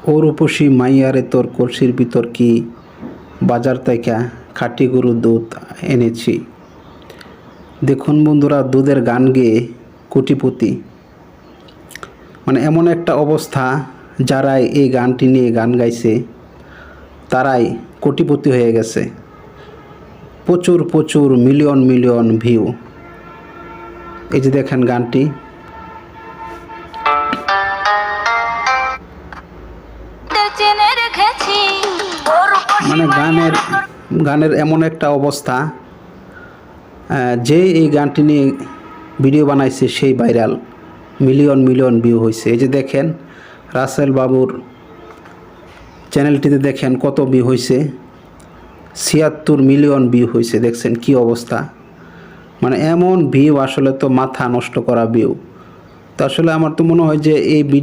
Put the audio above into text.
ও রূপসী মাইয়ারে তোর কলসির ভিতর কি বাজার থেকে খাঁটি গরুর দুধ এনেছি। দেখুন বন্ধুরা, দুধের গান গেয়ে কোটিপতি, মানে এমন একটা অবস্থা, যারাই এই গানটি নিয়ে গান গাইছে তারাই কোটিপতি হয়ে গেছে। প্রচুর প্রচুর মিলিয়ন মিলিয়ন ভিউ। এই যে দেখেন গানটি, মানে গানের এমন একটা অবস্থা, যে এই গানটি নিয়ে ভিডিও বানাইছে সেই ভাইরাল, মিলিয়ন মিলিয়ন ভিউ হয়েছে। এই যে দেখেন রাসেল বাবুর চ্যানেলটিতে দেখেন কত ভিউ হয়েছে, ৭৬ মিলিয়ন ভিউ হয়েছে। দেখছেন কি অবস্থা, মানে এমন ভিউ আসলে তো মাথা নষ্ট করা ভিউ। তো আসলে আমার তো মনে হয় যে এই ভিডিও